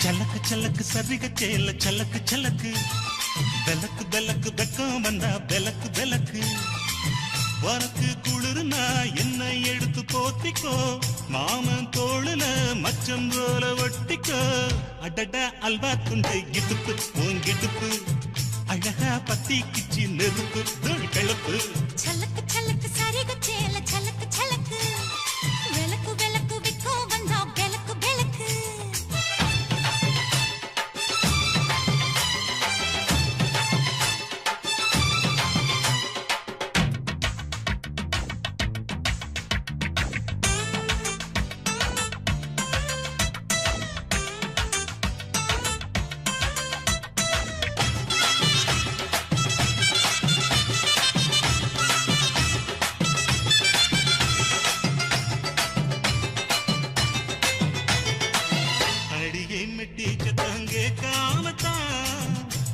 சலக்கு சலக்கு சரிக சேல சலக்கு சலக்கு பெலக்கு பெலக்கு வெக்கம் வந்தா பெலக்கு பெலக்கு உனக்கு குளிர்னா என்னை எடுத்து போத்திக்கோ மாமன் தோளுல மச்சம் போல ஒட்டிக்கோ அடட அல்வா துண்டு இடுப்பு உங்கிடுப்பு அழகா பத்தி கிச்சி நெருப்பு தோல் கிளப்பு சலக்கு சலக்கு சரிக சேல சலக்கு சலக்கு வெலக்கு வெலக்கு வெக்கம் வந்தா பெலக்கு பெலக்கு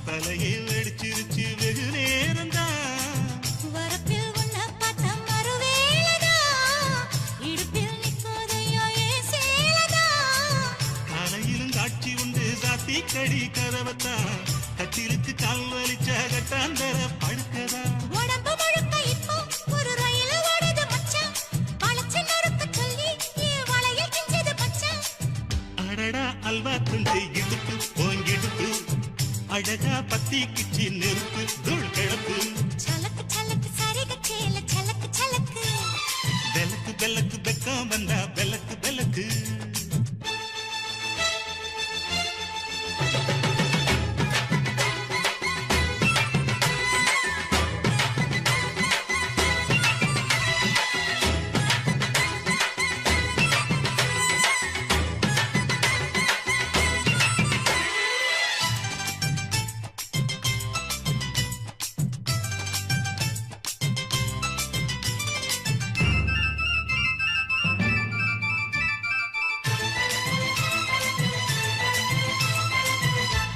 தலையை வெடிச்சிருச்சு வெகு நேரம்தான் வரப்பில் உன்ன பார்த்த மறுவேளதா இடுப்பில் நிற்கோதையோ ஏன் சேலதா காலையிலும் காட்சி உண்டு சாத்தி கடி கதவத்தான் கட்டிலுக்கு கால் வலிச்ச கட்டாந்தர படுக்கதா உடம்பு முழுக்க இப்போ ஒரு ரயில் ஓடுது மச்சான் வளைச்சு நறுக்க சொல்லி என் வளையல் கிஞ்சது மச்சான் அடடா அல்வா துண்டு இடுப்பு ஓங்கிடுப்பு அழகா பத்தி கிச்சி நெருப்பு தூள் கிளப்பு சலக்கு சலக்கு சரிக சேல சலக்கு சலக்கு பெலக்கு பெலக்கு வெக்கம் வந்தா பெலக்கு பெலக்கு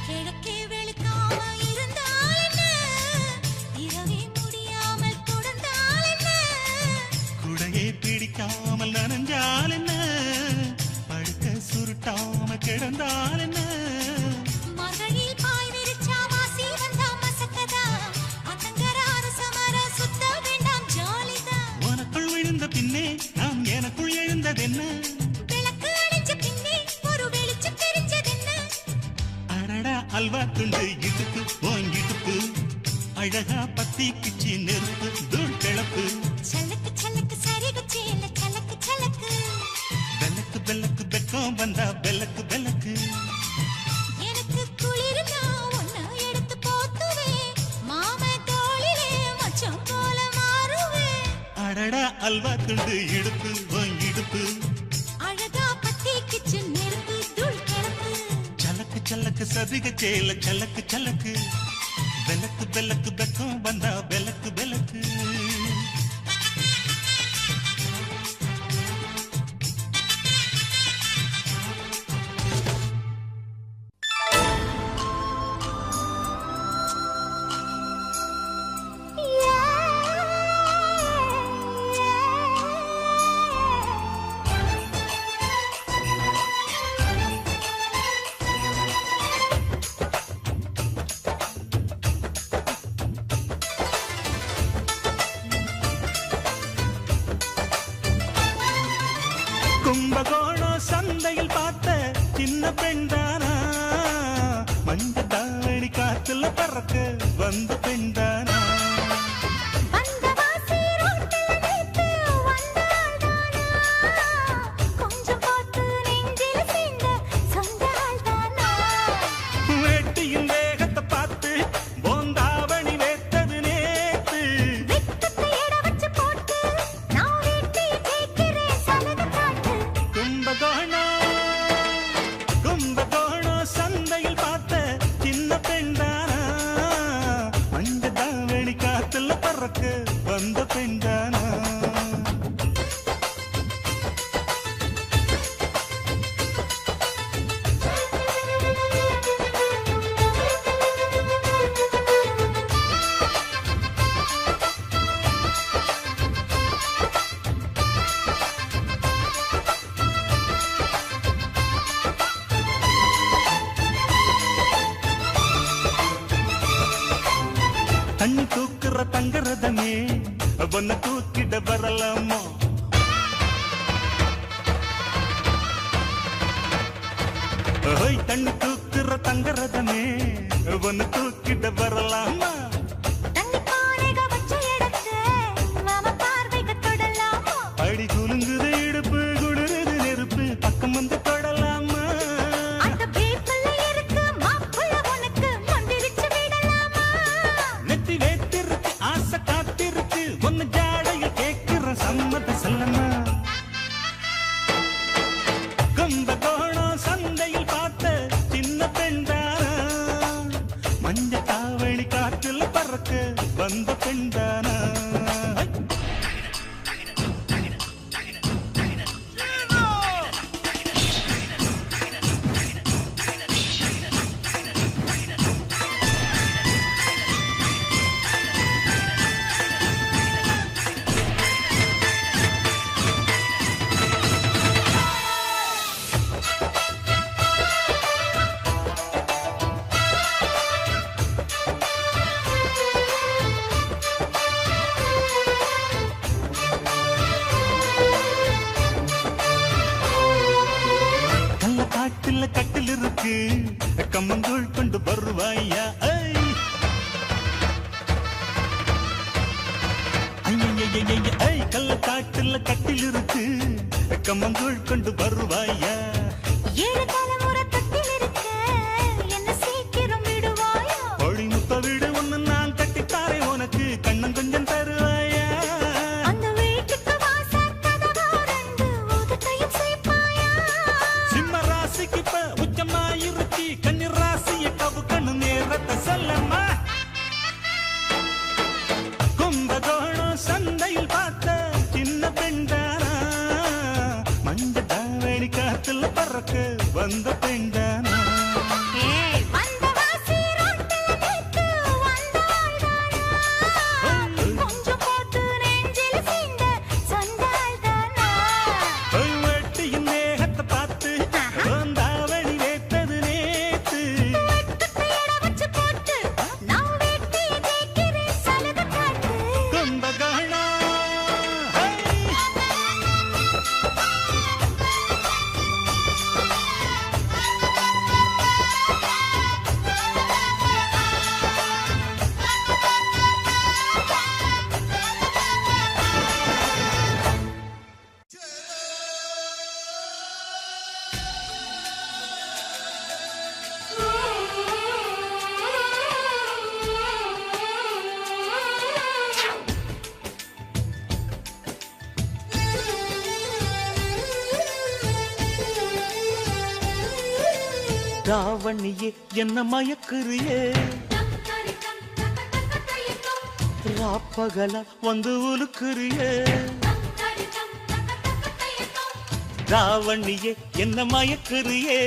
கிழக்கே வெளுக்காம இருந்தால் என்ன இரவே முடியாமல் தொடர்ந்தால் என்ன குடையை பிடிக்காமல் நனைஞ்சால் என்ன படுக்க சுருட்டாம கிடந்தால் என்ன மகளில் பாய் விரிச்சா வாசி வந்தா மசக்கதா அத்தங்கர அரசமர சுத்த வேண்டாம் ஜாலிதா உனக்குள் விழுந்த பின்னே நாம் எனக்குள் எழுந்ததென்ன விளக்கு அணைஞ்ச பின்னே ஒரு வெளிச்சம் தெரிஞ்சதென்ன அடடா அல்வா துண்டு இடுப்பு ஓங்கிடுப்பு அழகா பத்தி கிச்சி நெருப்பு தூள் கிளப்பு சலக்கு சலக்கு சரிக சேல சலக்கு சலக்கு பெலக்கு பெலக்கு வெக்கம் வந்தா பெலக்கு பெலக்கு எனக்கு குளிர்னா ஒன்ன எடுத்து போத்துவேன் மாம தோளிலே மச்சம் போல மாறுவேன் அடடா அல்வா துண்டு இடுப்பு ஓங்கிடுப்பு அழகா பத்தி கிச்சு நெருப்பு தூள் கிளப்பு சலக்கு சலக்கு சதிக சேல சலக்கு சலக்கு பெலக்கு பெலக்கு வெக்கம் வந்தா பெலக்கு பெலக்கு கும்பகோணம் சந்தையில் பார்த்த சின்ன பெண்தானா மஞ்ச தாவணி காத்துல பறக்க வந்த பெண்தானா வந்தவாசி ரோட்டில் வைத்து வந்தாள்தானா கொஞ்சம் பார்த்து நெஞ்சில் சேர்ந்த சொந்த ஆள்தானா வேட்டியின் வேகத்தை பார்த்து போந்தாவணி வேத்தது நேத்து வெக்கத்தை எட வச்சு போட்டு நான் வீட்டை கேட்கிறேன் சலக காட்டு கும்பகோணம் சந்தையில் பார்த்த சின்ன பெண்தானா மஞ்ச தாவணி காத்துல ஒன்ன தூக்கிட வரலாமா ஓய் தண்ணி தூக்குற தங்கரதமே ஒன்னு தூக்கிட வரலாமா தண்ணி பானைக வச்ச இடத்து மாமா பார்வைக்கு தொடலாமா அடி குலுங்குது இடுப்பு குளிருது நெருப்பு பக்கம் வந்து தொடலாமா அந்த பேப்பல்ல இருக்கு மாப்புள்ள உனக்கு மந்திரிச்சு விடலாமா நெத்தி வேத்திருக்கு ஆசை காத்திருக்கு ஒன்னு ஜாடையில் கேட்கிற சம்மத சொல்லமா கும்பகோணம் சந்தையில் பார்த்த சின்ன பெண்டானா மஞ்ச தாவணி காற்றுல பறக்க வந்த பெண்டானா காட்டுல கட்டில் இருக்கு கம்மங்கூழ் கொண்டு வருவாயா கள்ள காட்டுல கட்டில் இருக்கு கம்மங்கூழ் கொண்டு வருவாயா ஏழு தலைமுறை தட்டில் இருக்க என்ன சீக்கிரம் விடுவாயா ஒளி முத்த வீடு ஒண்ணு நான் கட்டித்தாரே உனக்கு கண்ணம் கொஞ்சம் தருவாயா அந்த வீட்டுக்கு வாசல் கதவா ரெண்டு உதட்டையும் சேர்ப்பாயா சிம்ம ராசிக்கு இப்ப உச்சமாயிருச்சு கன்னி ராசிய கவு கண்ணு நேரத்தை சொல்லம்மா கும்பகோணம் சந்தையில் பார்த்த சின்ன பெண்டானா மஞ்ச தாவணி காத்துல பறக்க வந்த பெண்டானா ஏய் வந்த வாசி ரோட்டில நிக்கு வந்தாள்தானா கொஞ்சம் போட்டு நெஞ்சில சீண்ட சொன்னாள்தானா வெட்டியின் நேகத்தை பார்த்து தாவணி வேத்தது நேத்து வெட்டுக்கு எட வச்சு போட்டு நான் வெட்டி கேட்கிறேன் சலுகை காட்டு கும்பகோணம் ராவணியே என்ன மயக்குறியே ராப்பகல வந்து உலுக்குறியே ராவணியே என்ன மயக்குறியே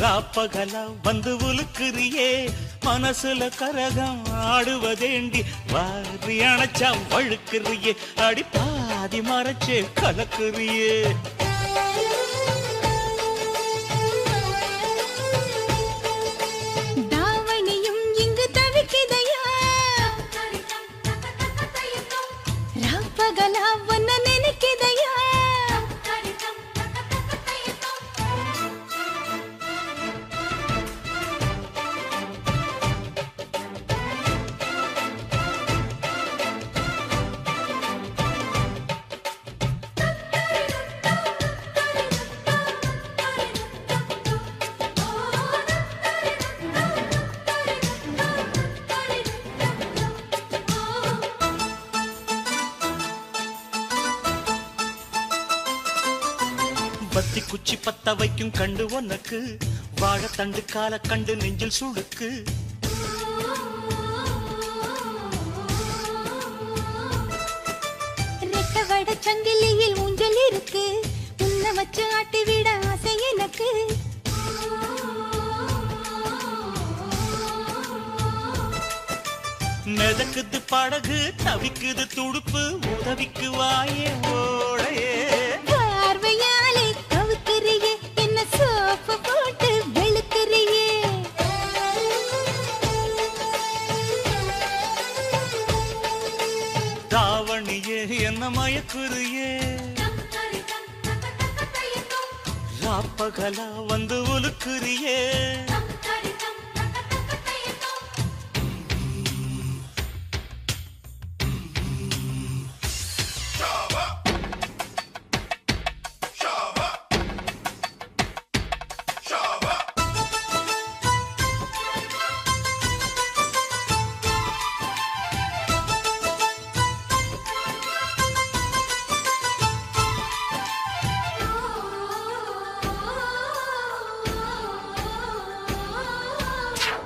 ராப்பகல வந்து உலுக்குறியே மனசுல கரகம் ஆடுவதேண்டி வாரி அணைச்சா வழுக்குறியே அடி பாதி மறைச்சே கலக்குறியே தாவணியும் இங்கு தவிக்குதையா ராப்பகலா ஒன்ன நினைக்குதையா பத்தி குச்சி பத்த வைக்கும் கண்டு உனக்கு வாழைத்தண்டு கால கண்டு நெஞ்சில் சுடுக்கு ரெட்ட வட சங்கிலியில் ஊஞ்சல் இருக்கு உன்னை வச்சு ஆட்டி விட ஆசை எனக்கு மிதக்குது படகு தவிக்குது துடுப்பு உதவிக்கு வாயே ஓடையே பார்வையாலே கவுக்குறியே என்ன சோப்பு போட்டு வெளுக்குறியே தாவணியே மயக்குறியே ராப்பகலா வந்து உலுக்குறியே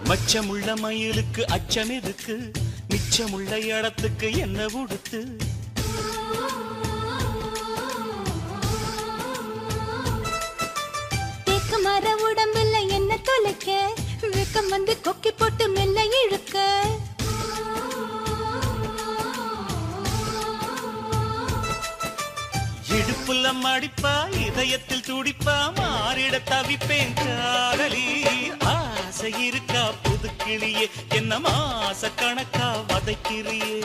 மச்சமுள்ள மயிலுக்கு அச்சம் எதுக்கு மிச்சமுள்ள இடத்துக்கு என்ன உடுத்து தேக்கு மர உடம்புல என்ன தொலைக்க வெக்கம் வந்து கொக்கி போட்டு மெல்ல இழுக்க இடுப்புல மடிப்பா இதயத்தில் துடிப்பா மாறிட தவிப்பேன் காதலி ஆசை இருக்கா புதுக்கிளியே என்ன மாச கணக்கா வதைக்கிறியே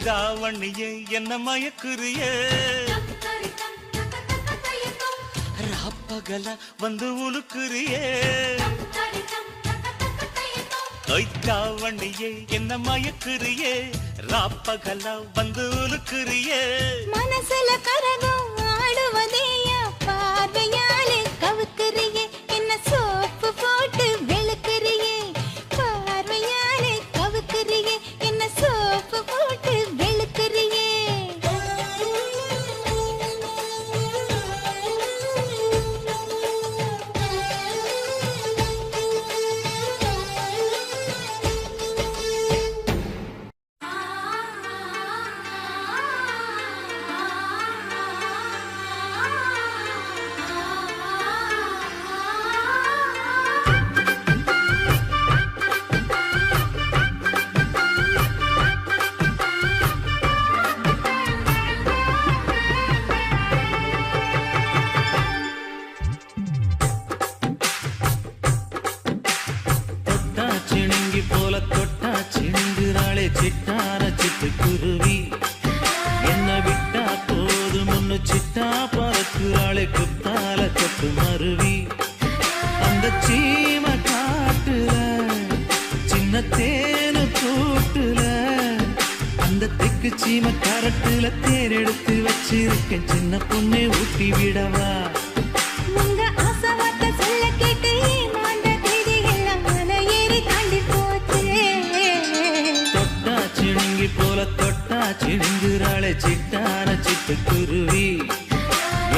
தாவணியே என்ன மயக்குறியே ராப்பகல வந்து உலுக்குறியே தாவணியே என்ன மயக்குறியே ராப்பகல வந்து உலுக்குறியே மனசுல கரகம் ஆடுவதையா பார்வையாலே கவுக்குறியே என்ன சோப்பு போட்டு வெளுக்குறியே பார்வையாலே கவுக்குறியே என்ன சோப்பு போட்டு வெளுக்குறியே சிட்டார சிட்டுக்குருவி என்ன விட்டா போதும் ஒன்னு சிட்டா பறக்குறாளே குத்தால கொத்து மருவி அந்த சீம காட்டுல சின்ன தேனு கூட்டுல அந்த தெக்கு சீம கரட்டுல தேர் எடுத்து வச்சிருக்கேன் சின்ன பொண்ணே ஊட்டி விடவா உங்க ஆசை வார்த்தை சொல்ல கேட்டு மாண்ட தேதி எல்லாம் மலை ஏறி தாண்டி போச்சு சிணுங்கி போல தொட்டா சிணுங்குறாளே சிட்டார சிட்டுக்குருவி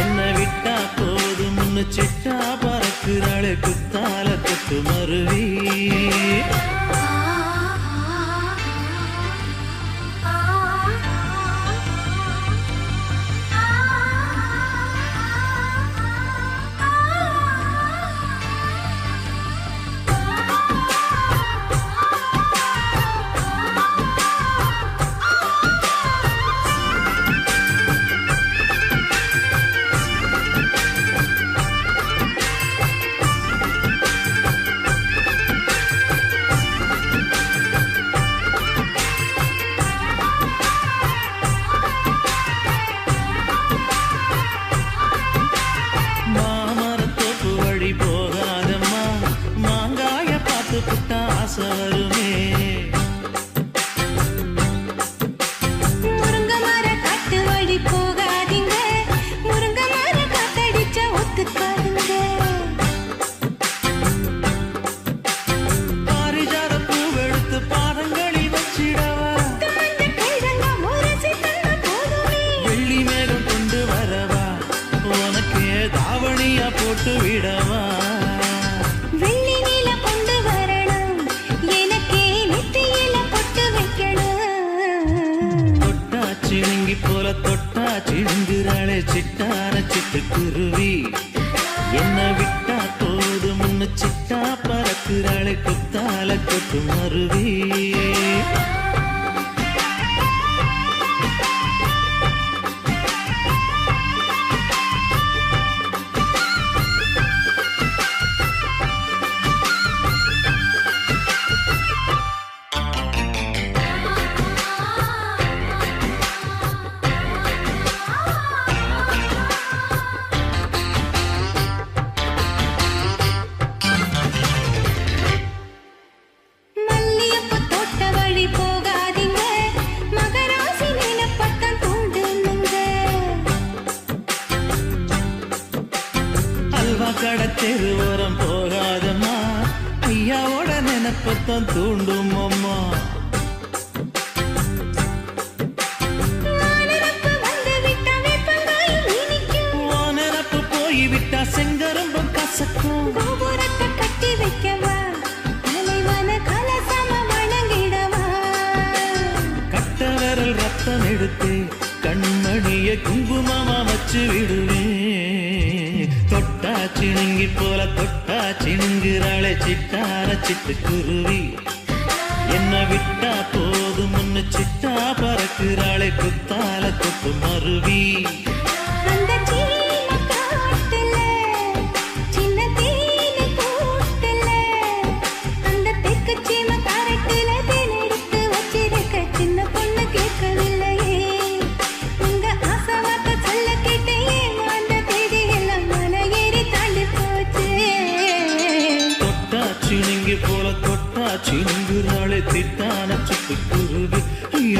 என்ன விட்டா போதும் முன்னு சிட்டா பறக்குறாளே குத்தால கொத்து மருவி முருங்க மர காட்டு வழி போகாதீங்க முருங்க மர காத்தடிச்சா ஒத்துக்காதுங்க பாரிஜாத பூவெடுத்து பாதங்களில் வச்சிடவா வெள்ளி மேகம் கொண்டு வரவா உனக்கு தாவணியா போட்டு விடவா வெள்ளி நீல கொண்டு வரணும் எனக்கே நெத்தியில பொட்டு வைக்கணும் தொட்டா சிணுங்கி போல தொட்டா சிணுங்குறாளே சிட்டார சிட்டுக்குருவி என்ன விட்டா போதும் முன்னு சிட்டா பறக்குறாளே குத்தால கொத்து மருவி கடத்தெரு ஓரம் போகாதம்மா, ஐயாவோட நினைப்பத்தான் தூண்டும் அம்மா. நினப்பு போய்விட்டா செங்கரும்பும் கசக்கும். கோபுரத்தை கட்டி வைக்கவா, தலைவன கலசம வணங்கிடவா. கட்ட விரல் ரத்தம் எடுத்து கண்மணிய குங்குமமா வச்சு விடுவேன். தொட்டா சிணுங்கி போல தொட்டா சிணுங்குறாளே சிட்டார சிட்டுக்குருவி. என்ன விட்டா போதும் முன்னு சிட்டா பறக்குறாளே குத்தால கொத்து மருவி. அந்த சீன காட்டுல சின்ன தேனி கூட்டுல, அந்த தெற்கு சீம கரட்டுல தேன் எடுத்து வச்சிருக்க சின்ன பொண்ணு கேட்கவில்லையே. உங்க ஆசை வார்த்தை சொல்ல கேட்டேன், அந்த தேதி எல்லாம் மன ஏறி தாண்டி போச்சு. தொட்டா சிணுங்கி போல தொட்டா சிணுங்குறாளே திட்டான சிட்டுக்குருவி.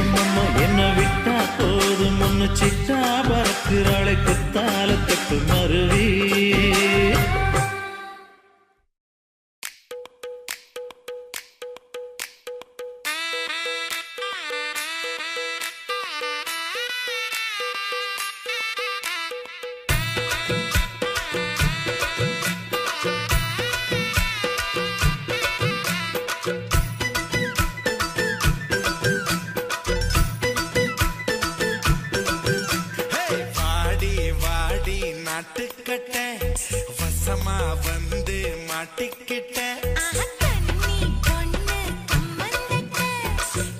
அம்மா என்ன விட்டா போதும் முன்னு சிட்டா பறக்குறாளே குத்தால கொத்து மருவி. வாடி வாடி நாட்டுக்கட்ட வசமா வந்து மாட்டிக்கிட்ட. கண்ணி பொண்ணு கம்மந்தட்ட,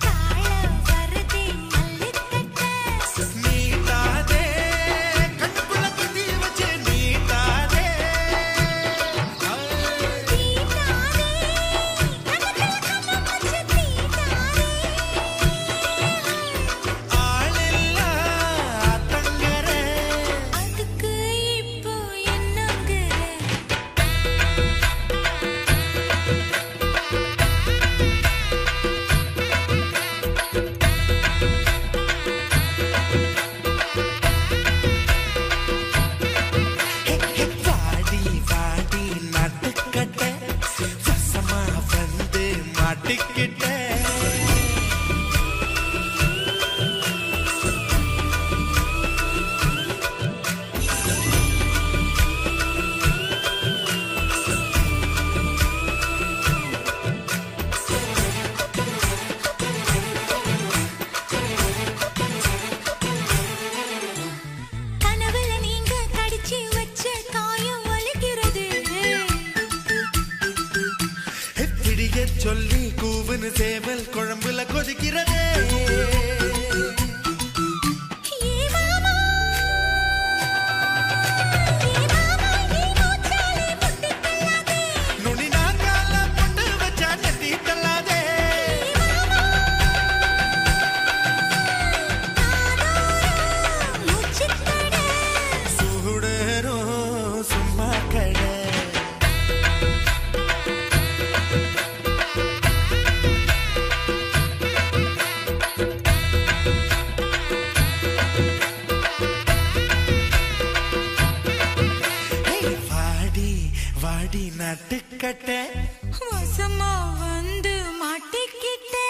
காள வருதே மல்லிக்கட்ட. நீட்டாதே கண்ணுக்குள்ள குத்தி வச்சு நீட்டாதே. ஆளில்லா ஆத்தங்கர அதுக்கு இப்போ என்னங்க? வாடி வாடி நாட்டுக்கட்ட வசமா வந்து மாட்டிக்கிட்ட. கனவுல நீங்க கடிச்சு வச்ச காயம் வலிக்கிறது. பிடிய சொல்லி கூவுன்னு சேவல் குழம்புல கொதிக்கிறதே. ஏ மாமா, ஏ மாமா, நீ மூச்சாலே முட்டி தள்ளாதே. நுனி நாக்கால பொட்டு வச்சா நெத்தி தள்ளாதே. மூச்சுத்தட சுடரும் சும்மா கடை. வாடி வாடி நட்டுக்கட்ட வசமா வந்து மாட்டிக்கிட்டே.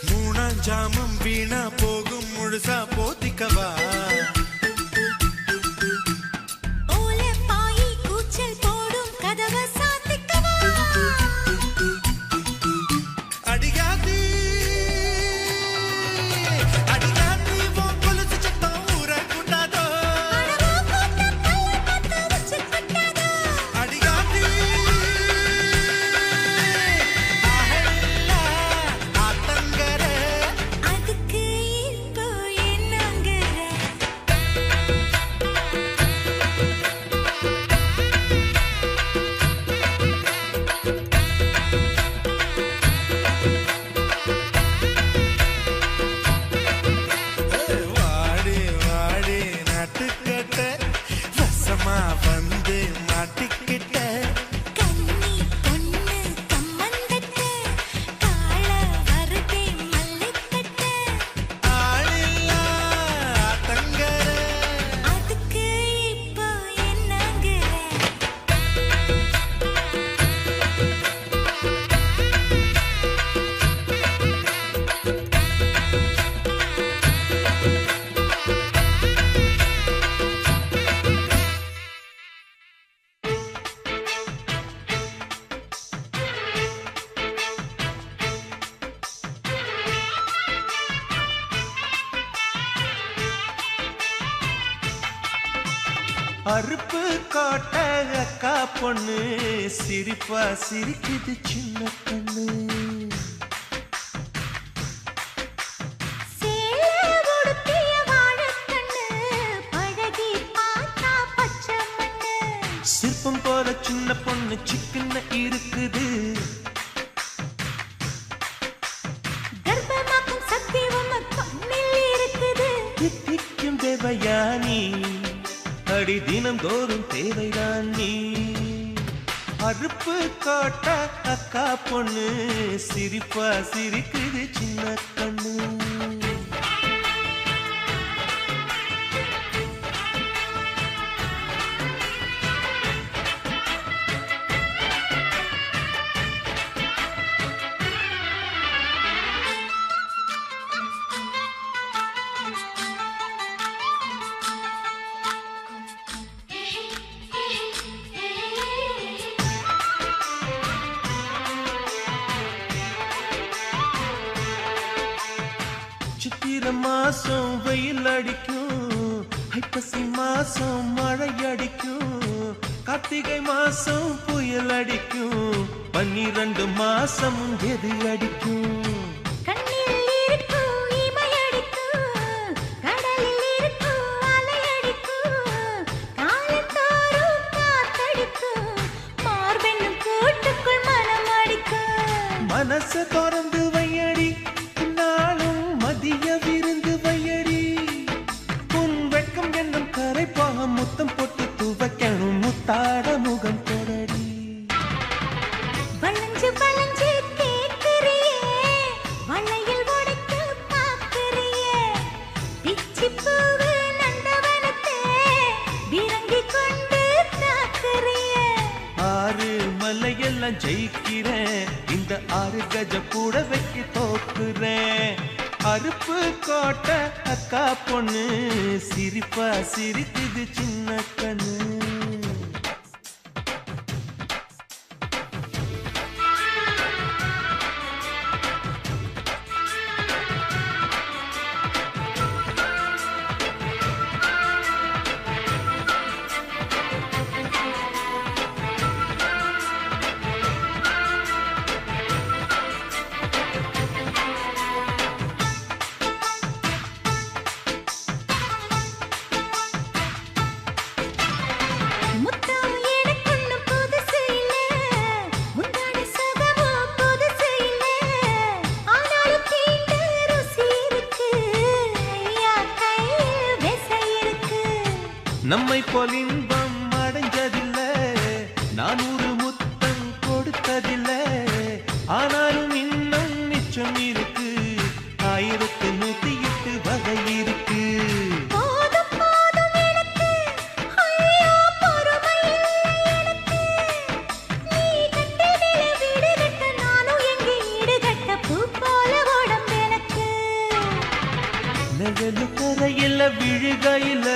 மூணாஞ்சாமம் வீணா போகும் முழுசா போத்திக்கவா. ஓலை பாயி கூச்சல் போடும் கதவை சாத்திக்கவா. அடிகாதி அடிகாதி உன் கொலுசு சத்தம் ஊர கூட்டாதோ. அடிகாதி ஆத்தங்கர அதுக்கு இப்போ என்ன? அறுப்பு காட்ட அக்கா பொண்ணு சிரிப்பா சிரிக்குது சின்ன கண்ணு. சிற்பம் போல சின்ன பொண்ணு சிக்கன இருக்குது. கர்ப்பமாக்கும் சக்தி உம்ம கண்ணில் இருக்குது. தித்திக்கும் தேவயானி அடி தினந்தோறும் தேவைதான் நீ. அறுப்பு காட்ட அக்கா பொண்ணு சிரிப்பா சிரிக்குது சின்ன கண்ணு. சித்திரை மாசம் வெயில் அடிக்கும், ஐப்பசி மாசம் மழை அடிக்கும், கார்த்திகை மாசம் புயல் அடிக்கும், 12 மாசம் எது அடிக்கும்? கண்ணில் இருக்கும் இமை அடிக்கும், கடலில் இருக்கும் அலை அடிக்கும், காலத்தோறும் காத்தடிக்கும், மார்பென்னும் கூட்டுக்குள் மனம் அடிக்கும். மனச திறந்து வையடி நாளும் மதிய விருந்து வையடி. உன் வெட்கம் என்னும் கரைப்பாக முத்தம் போட்டு துவைக்கணும் முத்தாட முகம் தொடடி. வளைஞ்சு வளைஞ்சு கேட்கிறியே, வளையல் உடைக்க பார்க்கிறியே, பிச்சி பூவு நந்தவனத்தே விரங்கி கொண்டு தாக்குறியே. 6 மலையெல்லாம் ஜெயிக்கிறேன், இந்த 6 கஜ கூட வைக்க தோக்குறேன். அறுப்பு கோட்டை அக்கா பொண்ணு சிரிப்பா சிரிக்குது சின்ன கண்ணு. முத்தம் எனக்குன்னு புதுசு இல்லை, முந்தான சுகமும் புதுசு இல்லை, ஆனாலும் தீண்ட ருசி இருக்கு, ஐயா கையில் விசை இருக்கு. நம்மை போல் இன்பம் அடைஞ்சதில்லை, 400 முத்தம் கொடுத்ததில்லை, ஆனாலும் இன்னும் மிச்சம் இருக்கு, 1108 வகை இருக்கு. போதும் போதும் எனக்கு, ஐயோ பொறுமை இல்லை எனக்கு, நீ கட்டினில வீடு கட்ட நானும் எங்கே ஈடு கட்ட, பூ போல உடம்பு எனக்கு. நிழலு கரையில விழுகையில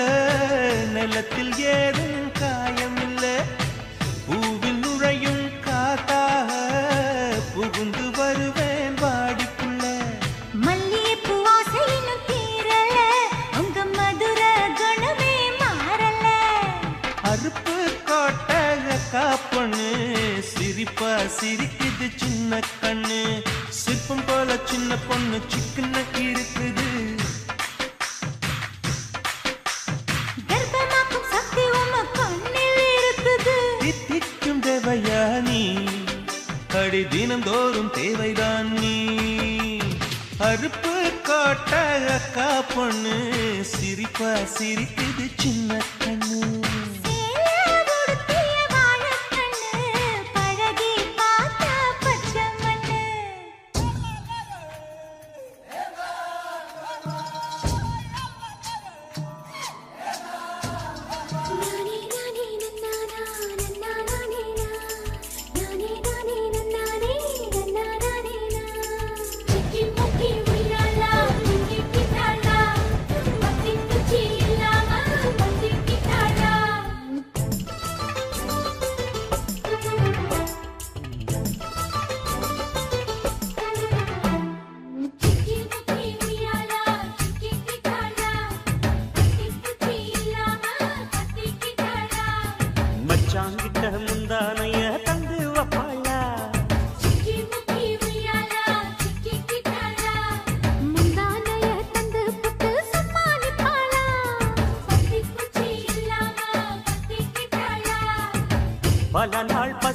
நிலத்தில் ஏதும் காயம் இல்ல, பூவில் நுழையும் காத்தாக புகுந்து வருவேன் வாடிக்குள்ள. மல்லிகைப்பூ ஆசை இன்னும் தீரல, உங்க மதுர குணமே மாறல. அறுப்பு கோட்டை அக்கா பொண்ணு சிரிப்பா சிரிக்குது சின்ன கண்ணு. சிற்பம் போல சின்ன பொண்ணு சிக்கன இருக்குது. கர்ப்பமாக்கும் சக்தி உம்ம கண்ணில் இருக்குது. தித்திக்கும் தேவயானி அடி தினந்தோறும் தேவைதான் நீ. அறுப்பு கோட்டை அக்கா பொண்ணு சிரிப்பா சிரிக்குது சின்ன கண்ணு. சேலை உடுத்திய வாழைக்கண்ணு, பழகி பார்த்தா பச்சை மண்ணு. நானே நானே நன்னானா, நன்னானே நா. நானே நானே நன்னானே, நன்னானே நா. முக்கி முக்கி உய்யாலா, முக்கி கிட்டாலா, பத்தி குச்சி இல்லாம பத்திக்கு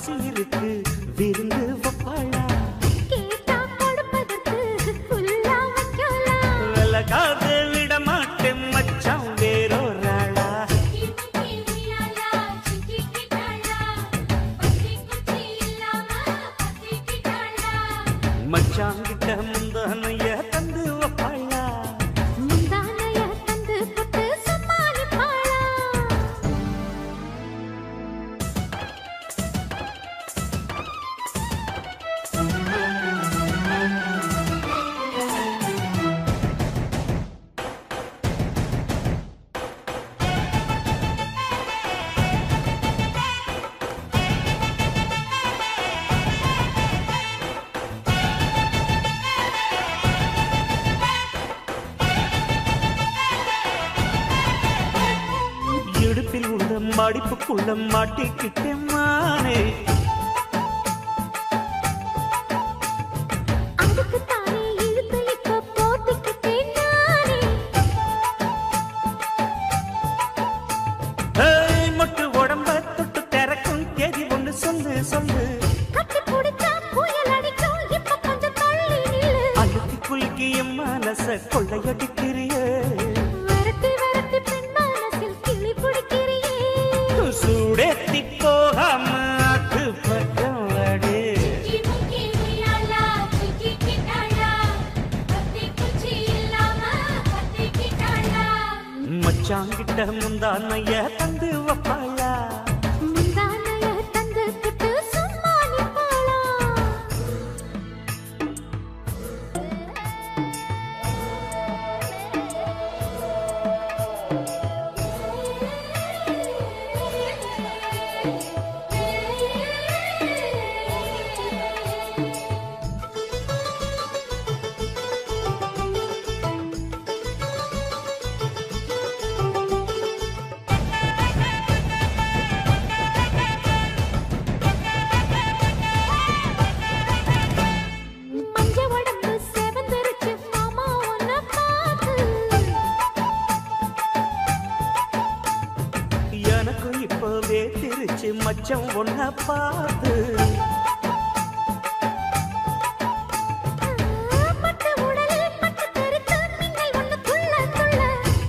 பசி இருக்கு விருந்து வப்பாளா கேட்டா கொடுப்பதற்கு புல்லா வைக்கலாம் விலகாது விட மாட்டேன் மச்சான் வேறொராளா மச்சாங்கிட்ட முந்தானைய தந்து வப்பாளா முந்தானைய தந்து புட்டு சமாளிப்பாளா இடுப்பில் உள்ள மடிப்புக்குள்ள மாட்டிக்கிட்டேன் மானே அதுக்கு தானே இழுத்து இப்ப போத்திக்கிட்டேன் நானே ஏய், மொட்டு உடம்ப தொட்டு திறக்கும் தேதி ஒண்ணு சொல்லு சொல்லு கட்டி பிடிச்சா புயல் அடிக்கும் இப்ப கொஞ்சம் தள்ளி நில்லு அழுத்தி குலுக்கி என் மனச கொள்ளையடிக்கிறியே விரட்டி விரட்டி பெண் மனசில் கிளி பிடிக்கிறியே சூடேத்தி போகாம அது பக்கம் அடே மச்சாங்கிட்ட முந்தானைய தந்து வப்பாளா முந்தானைய தந்து புட்டு சமாளிப்பாளா மஞ்ச உடம்பு செவந்திருச்சு மாமா உன்னை பார்த்து எனக்கு இப்பவே திருச்சு மச்சம் ஒன்ன பார்த்து பட்டு உடலில் பட்டு கருத்து மின்னல் ஒண்ணு துள்ள துள்ள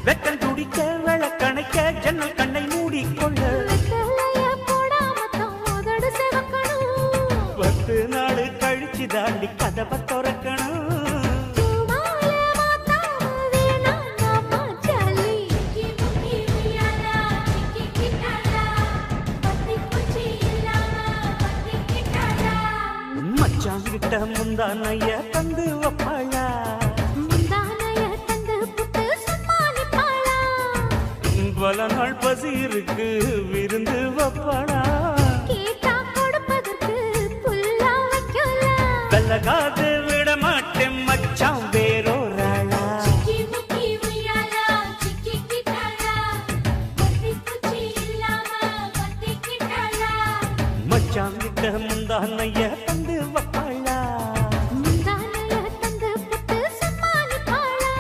வெக்கல் துடிக்க விளக்கணைக்க ஜன்னல் கண்ணை மூடிக்கொள்ள வெத்தலைய போடாம தான் உதடு சிவக்கணும் 10 நாள் கழிச்சு தாண்டி கதவை திறக்கணும் பூமால மாத்தாம வேணாம் மாமா ஜாலி மச்சாங்கிட்ட முந்தானைய தந்து வப்பாளா முந்தானைய தந்து புட்டு சமாளிப்பாளா பல நாள் பசி இருக்கு விருந்து வப்பாளா கேட்டா கொடுப்பதற்கு புல்லா வைக்கலாம் விலகாது விட மாட்டேன் மச்சான் வேறொராளா மச்சாங்கிட்ட முந்தானைய தந்து வப்பாளா முந்தானைய தந்து புட்டு சமாளிப்பாளா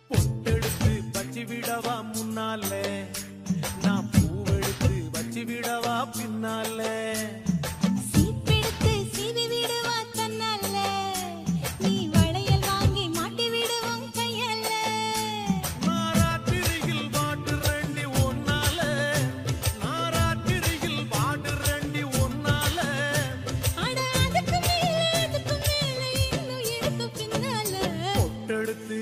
பொட்டெடுத்து வச்சு விடவா முன்னாலே நான் பூவெடுத்து வச்சு விடவா பின்னாலே சீப்பெடுத்து சீவி விடுவா தன்னால நீ வளையல் வாங்கி மாட்டி விடுவோம் கையால நாராத்திரியில் வாட்டு ரெண்டி ஒன்னால நாராத்திரியில் வாட்டு ரெண்டி ஒன்னால அட அதுக்கு மேல இன்னும் இருக்கு பின்னால பொட்டெடுத்து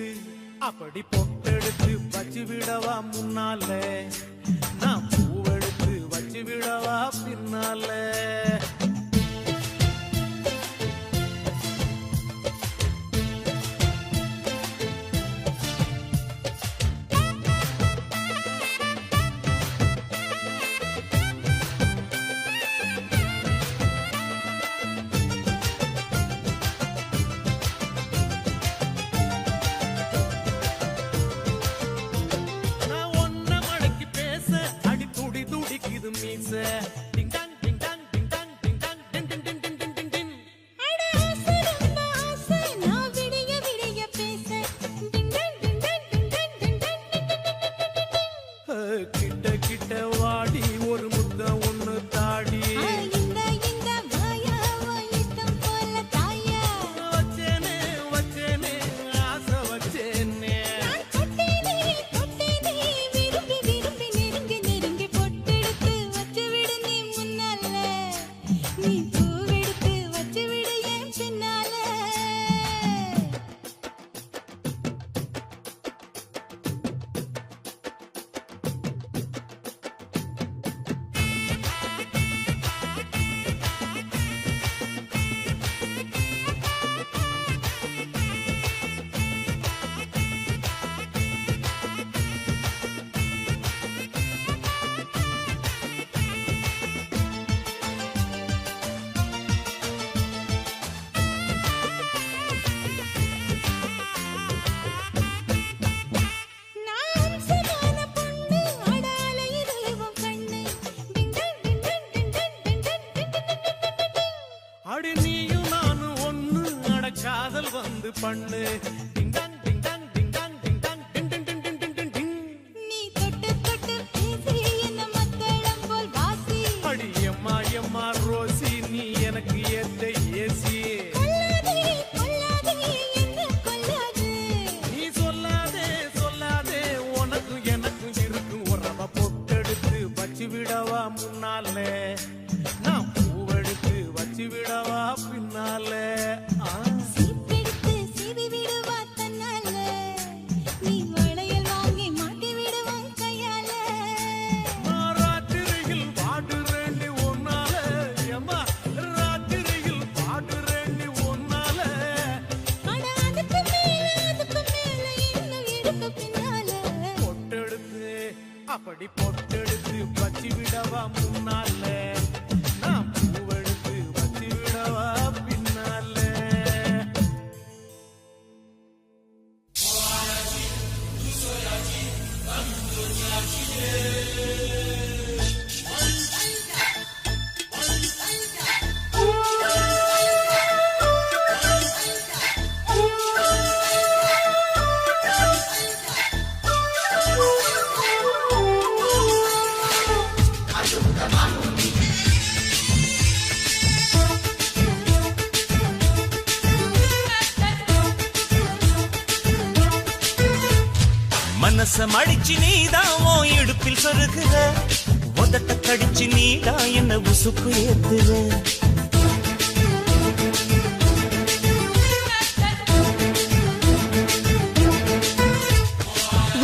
அப்படி பொட்டெடுத்து வச்சு விடவா முன்னாலே நான் பூவெடுத்து வச்சு விடவா பின்னாலே பார்த்து பண்ணு ding dong ding dong ding dong ding dong ding ding ding ding ding ding ding. நீ தொட்டு தொட்டு பேசி என்ன மத்தளம் போல் வாசி அடி எம்மா எம்மா ரோசி நீ எனக்கு ஏத்த ஏசி கொல்லாதே கொல்லாதே என்ன கொல்லாதே நீ சொல்லாதே சொல்லாதே உனக்கு எனக்கு இருக்கும் உறவ பொட்டெடுத்து வச்சு விடவா முன்னாலே நான் பூவெடுத்து வச்சு விடவா பின்னாலே சீப்பெடுத்து சீவி விடுவா தன்னால நீ வளையல் வாங்கி மாட்டி விடுவான் கையால நான் ராத்திரியில் பாடுறேன்னு ஒன்னால ஏம்மா ராத்திரியில் பாடுறேன்னு ஒன்னால அட அதுக்கு மேல இன்னும் எடுக்க பின்னால பொட்டெடுத்து அப்படி பொட்டெடுத்து வச்சு விடவா முன்னாலே நான் பூவெடுத்து வச்சு விடவா பின்னாலே மனச மடிச்சு நீதான் உன் இடுப்பில் சொருகுற உதட்ட கடிச்சு நீதான் என்ன உசுப்பு ஏத்துற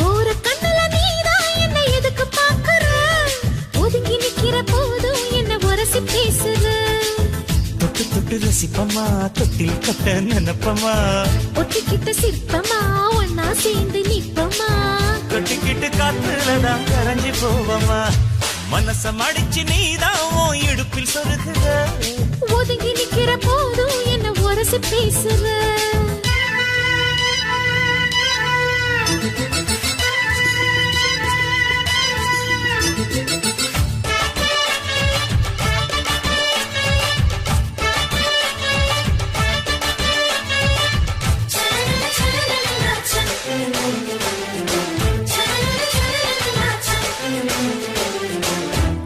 ஒரு கண்ணுல நீதான் என்ன எதுக்கு பாக்குற ஒதுங்கி நிக்கிற போதும் என்ன உரசி பேசுற தொட்டு தொட்டு ரசிப்பமா தொட்டில் கட்ட நினைப்பமா ஒட்டிக்கிட்ட சிற்பமா ஒன்னா சேர்ந்து நிப்பமா கொட்டிக்கிட்டு காத்துலதான் கரைஞ்சு போவமா மனச மடிச்சு நீதான் உன் இடுப்பில் சொருகுற ஒதுங்கி நிக்கிற போதும் என்ன உரசி பேசுற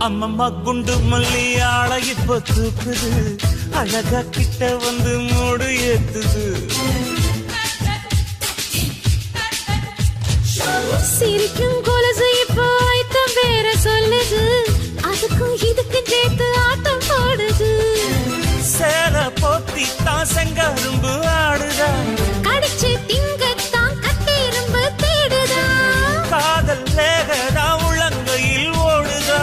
அம்மம்மா குண்டு மல்லி ஆள இப்ப தூக்குது அழகா கிட்ட வந்து மூடு ஏத்துது சிரிக்கும் கொலுசு இப்போ ஐத்தம் வேற சொல்லுது அதுக்கும் இதுக்கும் சேர்த்து ஆட்டம் போடுது சேல போத்தி தான் செங்கரும்பு ஆடுதா கடிச்சு திங்கத்தான் கட்டெரும்பு தேடுதா காதல் லேகதா உள்ளங்கையில் ஓடுதா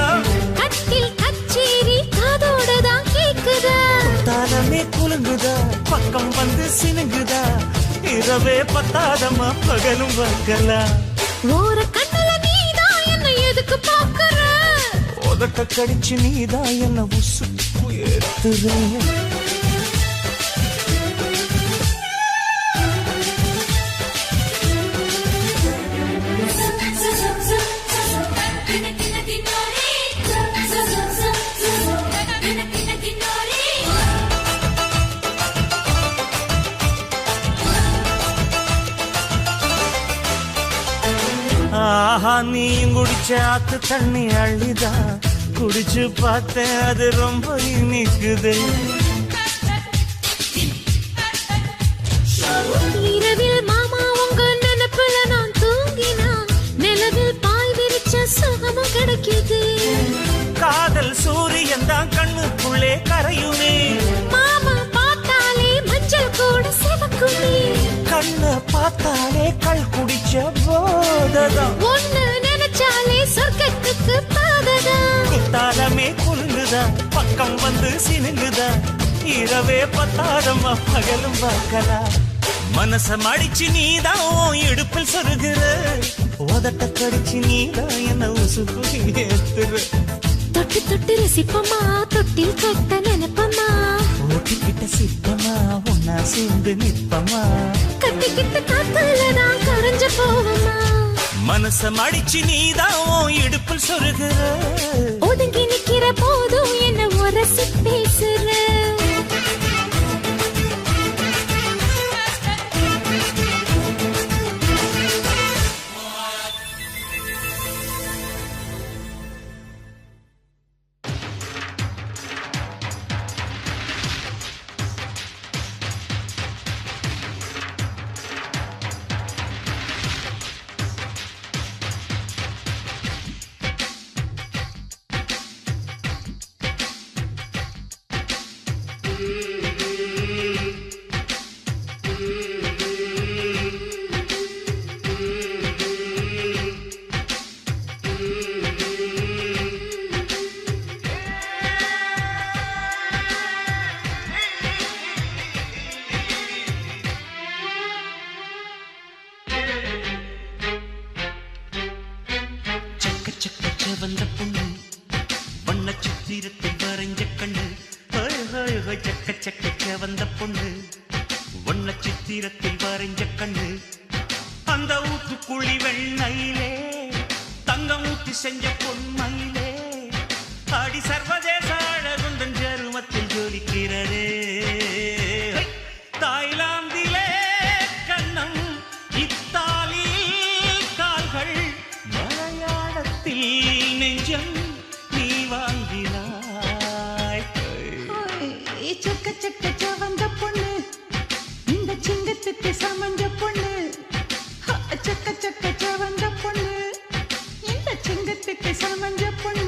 கட்டில் கச்சேரி காதோடதான் கேக்குதா தானமே குலுங்குதா பக்கம் வந்து சினுங்குதா இரவே பத்தாதமா பகலும் வக்கலா ஓர கண்ணுல நீதான் என்ன எதுக்கு பாக்குற உதட்ட கடிச்சு நீதான் என்ன உசுப்பு ஏத்துற ஆஹா நீ குடிச்ச ஆத்து தண்ணி அள்ளிதா குடிச்சு பார்த்தேன் அது ரொம்ப இனிக்குது இரவில் மாமா உங்க நினைப்புல நான் தூங்கினா நிலவில் பாய் விரிச்ச சுகமும் கிடைக்குது காதல் சூரியன் தான் கண்ணுக்குள்ளே கரையுமே மாமா பார்த்தாலே மஞ்சள் கூட சிவக்குமே கண்ண பார்த்தாலே கள் குடிச்ச போததான் ஒண்ணு நினைச்சாலே சொர்க்கத்துக்கு பாததா குத்தாலமே குலுங்குதா பக்கம் வந்து சினுங்குதா இரவே பத்தாதமா பகலும் பார்க்கலா மனச மடிச்சு நீதான் உன் இடுப்பில் சொருகுற உதட்ட கடிச்சு நீதான் என்ன உசுப்பு ஏத்துற தொட்டு தொட்டு ரசிப்பமா தொட்டில் கட்ட நினைப்பமா ஓட்டிக்கிட்ட சிற்பமா ஒன்னா சேர்ந்து நிற்பமா கட்டிக்கிட்ட காத்துலதான் கரைஞ்சு போவமா மனச மடிச்சு நீதான் உன் இடுப்பில் சொருகுற ஒதுங்கி நிக்கிற போதும் என்ன உரசி பேசுற செவந்த பொண்ணு வண்ண சித்திரத்தில் வரைஞ்ச கண்ணு சக்க சக்க செவந்த பொண்ணு வண்ண சித்திரத்தில் வரைஞ்ச கண்ணு அந்த ஊத்துக்குழி வெண்ணையிலே தங்கம் ஊத்தி செஞ்ச பொன்மையிலே அடி சர்வதேச அழகுந்தன் ஜருமத்தில் ஜொலிக்கிறதே தாய்லாந்திலே கண்ணம் இத்தாலியில் கால்கள் மலையாளத்தில் நெஞ்சம் நீ வாங்கினாய் சக்க சக்க செவந்த பொண்ணு இந்த சிங்கத்துக்கு சமஞ்ச பொண்ணு சக்க சக்க செவந்த பொண்ணு இந்த சிங்கத்துக்கு சமஞ்ச பொண்ணு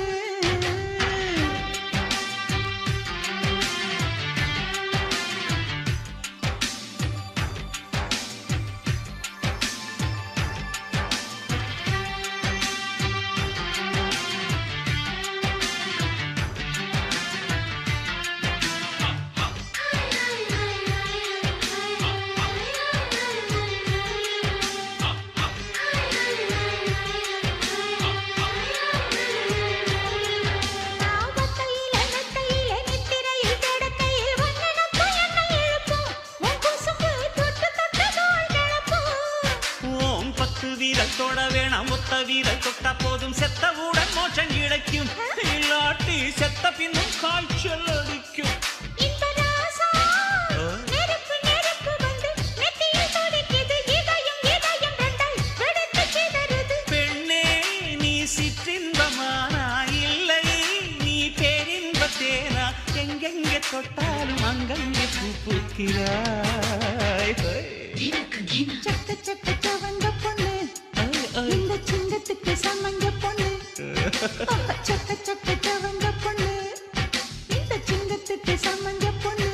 தொட வேணாம் ஒத்த வீரல் தொட்ட போதும் செத்தவுடன் மோட்சம் கிடைக்கும் இல்லாட்டி செத்த பின்னும் காய்ச்சல் அடிக்கும் பெண்ணே நீ சிற்றின்பமானா இல்லை நீ பேரின்பத்தேனா எங்கெங்க தொட்டாலும் அங்கங்கே பூ பூக்கிறாய் சக்க சக்க செவந்த பொண்ணு இந்த சிங்கத்துக்கு சமஞ்ச பொண்ணு சக்க சக்க செவந்த பொண்ணு இந்த சிங்கத்துக்கு சமஞ்ச பொண்ணு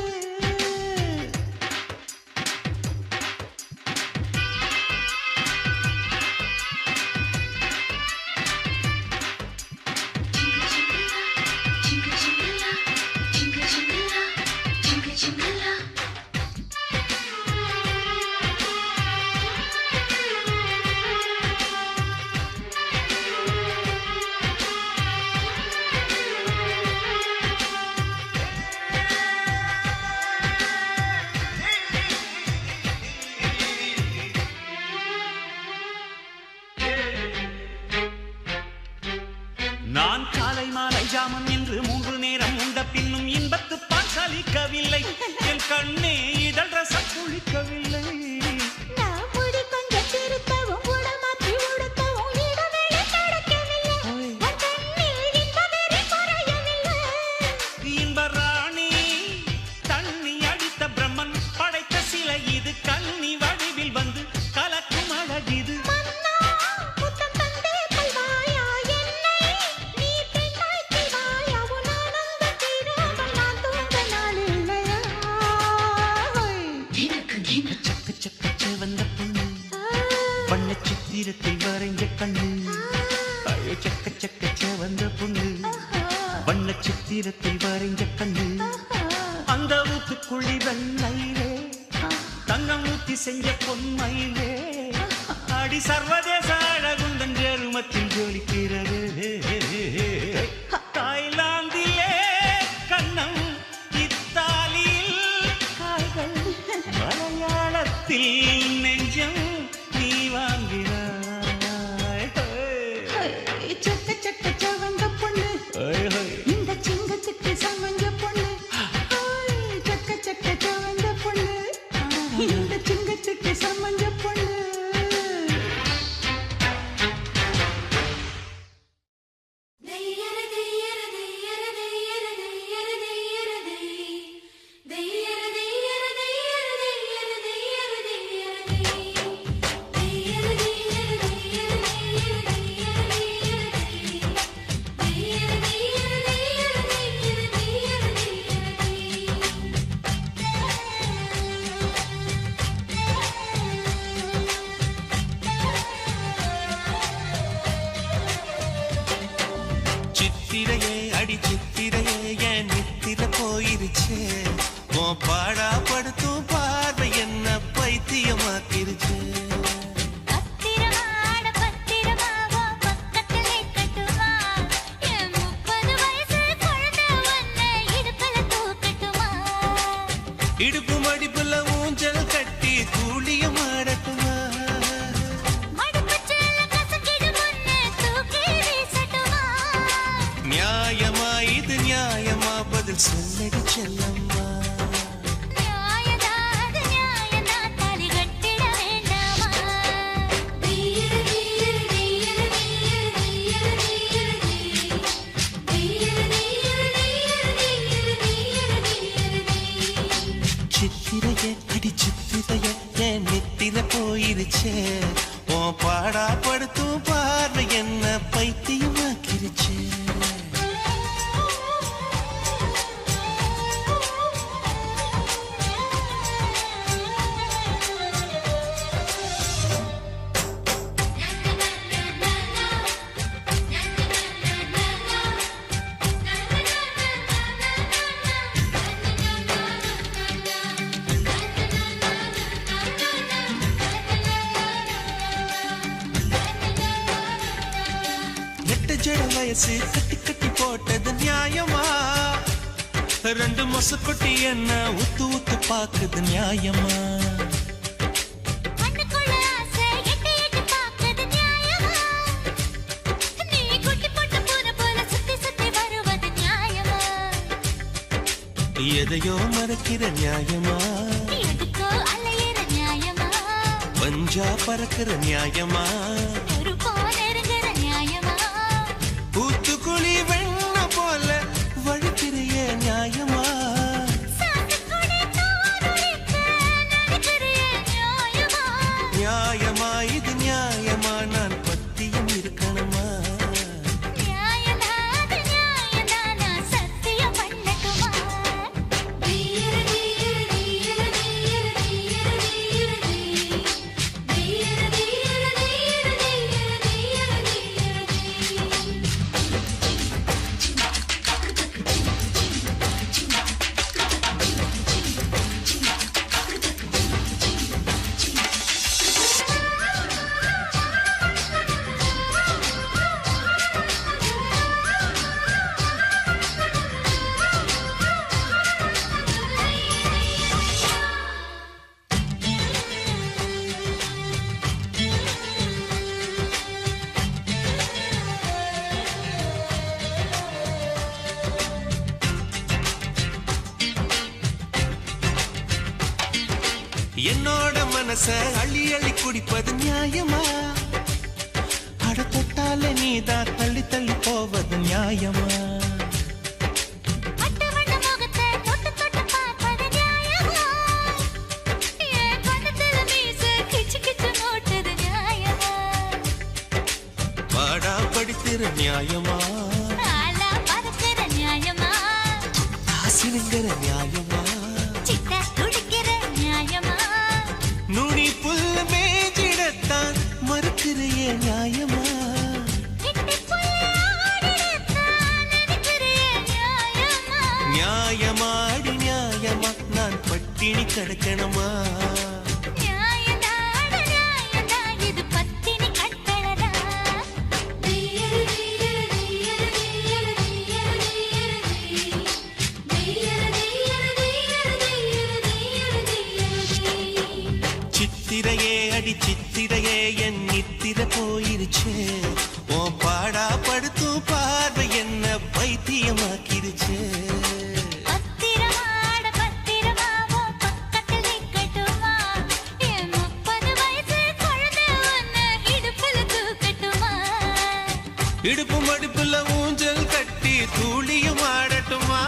நான் காலை மாலை ஜாமம் என்று 3 நேரம் உண்ட பின்னும் இன்பத்து பால் சலிக்கவில்லை என் கண்ணே இதழ் ரசம் குளிக்கவில்லை நான் முடி கொஞ்சம் திருத்தவும் உடமாற்றி உடுத்தவும் இடவேளை நடக்கவில்லை உன் கண்ணில் இன்பவெறி குறையவில்லை இன்ப ராணி தண்ணி அடித்த பிரம்மன் படைத்த சிலை இது கண்ணி வடிவில் வந்து கலக்கும் அழகிது சித்திரத்தில் வரைஞ்ச கண்ணு சக்க சக்க செவந்த பொண்ணு வண்ண சித்திரத்தில் வரைஞ்ச கண்ணு அந்த ஊத்துக்குழி வெண்ணையிலே தங்கம் ஊத்தி செஞ்ச பொன்மையிலே அடி சர்வதேச அழகுந்தன் ஜெருமத்தில் ஜொலிக்கிறது தாய்லாந்திலே கண்ணம் இத்தாலியில் கால்கள் மலையாளத்தில் நெஞ்சம் நீ வாங்கினாய் சக்க சக்க செவந்த பொண்ணு இந்த சிங்கத்துக்கு சமஞ்ச பொண்ணு சக்க சக்க செவந்த பொண்ணு இந்த சிங்கத்துக்கு சமஞ்ச பொண்ணு சித்திரையே அடி சித்திரையே என் நித்திர போயிருச்சே உன் பாடா படுத்தும் பார்வை என்ன பைத்தியமாக்கிருச்சு பத்திரமா பத்திரமா பக்கத்திலே கட்டுமா ஆக்கிருச்சே உன் பாடா படுத்தும் பார்வை என்ன பைத்தியமாக்கிருச்சே ஜட வயசு கட்டி கட்டி போட்டது நியாயமா ரெண்டு மொச கொட்டி என்ன உத்து உத்து பாக்குது நியாயமா எதையோ மறக்கிற நியாயமா பஞ்சா பறக்கிற நியாயமா ஊத்துக்குழி வெண்ண போல வழுக்கிறிய நியாயமா நியாயமா இது நியாயமா நான் பத்தியம் இருக்கணுமா என்னோட மனச அள்ளி அள்ளி குடிப்பது நியாயமா அட தொட்டாலே நீதான் தள்ளி தள்ளி போவது நியாயமா பாடா படித்திர நியாயமா ஆசிரியங்கிற நியாயமா நுனி புல் மேஜிடத்தான் மறுக்கிறைய நியாயமா நியாயமாடி நியாயமா நான் பட்டினி கிடக்கணுமா சித்திரையே அடி சித்திரையே என் நித்திர போயிருச்சே உன் பாடா படுத்தும் பார்வை என்ன பைத்தியமாக்கிருச்சே இடுப்பு மடுப்புல ஊஞ்சல் கட்டி தூளியும் ஆடட்டுமா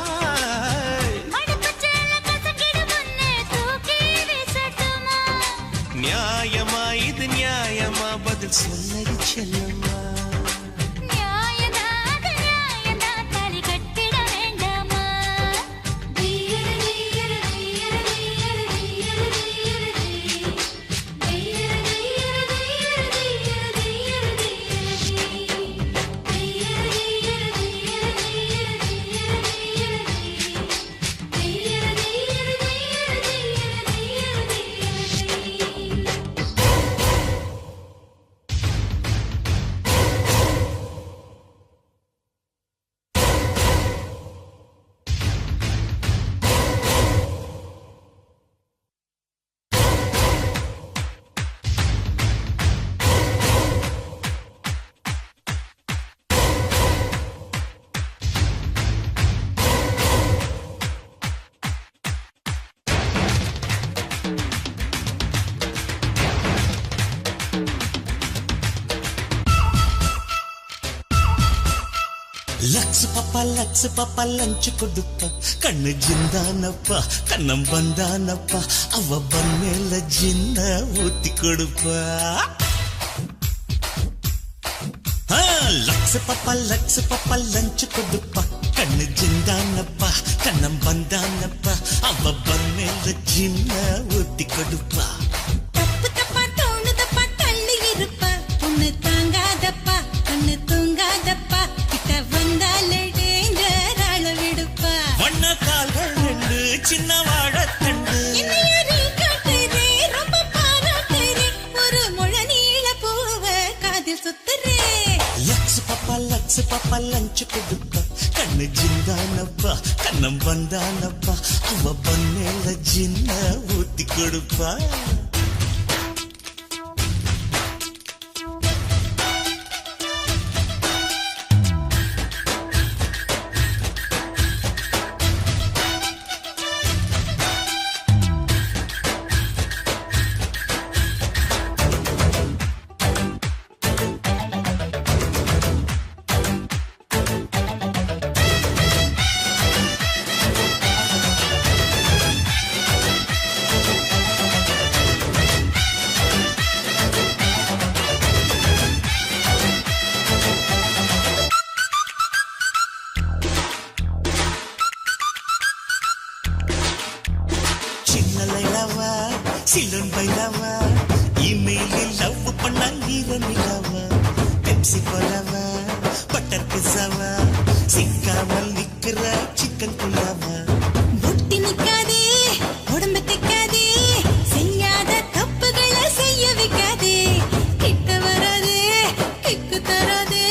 நியாயமா இது நியாயமா பதில் சொல்லடி செல்லம்மா லக்ஸ் பாப்பா லஞ்ச் கொடுப்பா கண்ணு ஜிந்தானப்பா கண்ணம் வந்தானப்பா அவ பண்ணேல ஜின்ன ஊத்தி கொடுப்பா லக்ஸ் பாப்பா லஞ்ச் கொடுப்பா கண்ணு ஜிந்தானப்பா கண்ணம் வந்தானப்பா அவ பண்ணேல ஜின்ன ஊத்தி கொடுப்பா தப்பு தப்பா தோணுதப்பா தள்ளி இருப்பா உன்னை தாங்காதப்பா கண்ணு தூங்காதப்பா கிட்ட வந்தாலே டேஞ்சர் ஆள விடுப்பா வண்ண கால்கள் ரெண்டு சின்ன வாழத்தண்டு என்னையறி காட்டுறே ரொம்ப பாராட்டுறே ஒரு முழ நீள பூவ காதில் சுத்துறே லக்ஸ் பாப்பா லஞ்ச் கொடுப்பா கண்ணு ஜிந்தானப்பா கண்ணம் வந்தானப்பா அவ பண்ணேல ஜின்ன ஊத்தி கொடுப்பா சிலன் பைலவா இமெயிலில் லவ் பண்ணா ஈரனிலவா பெப்சி போலவா பட்டர் பிஸாவா சிக்காமல் நிக்கிற சிக்கன் குல்லாவா புட்டி நிக்காதே உடம்பு திக்காதே செய்யாத தப்புகளை செய்ய வைக்காதே கிட்ட வராதே கிக்கு தராதே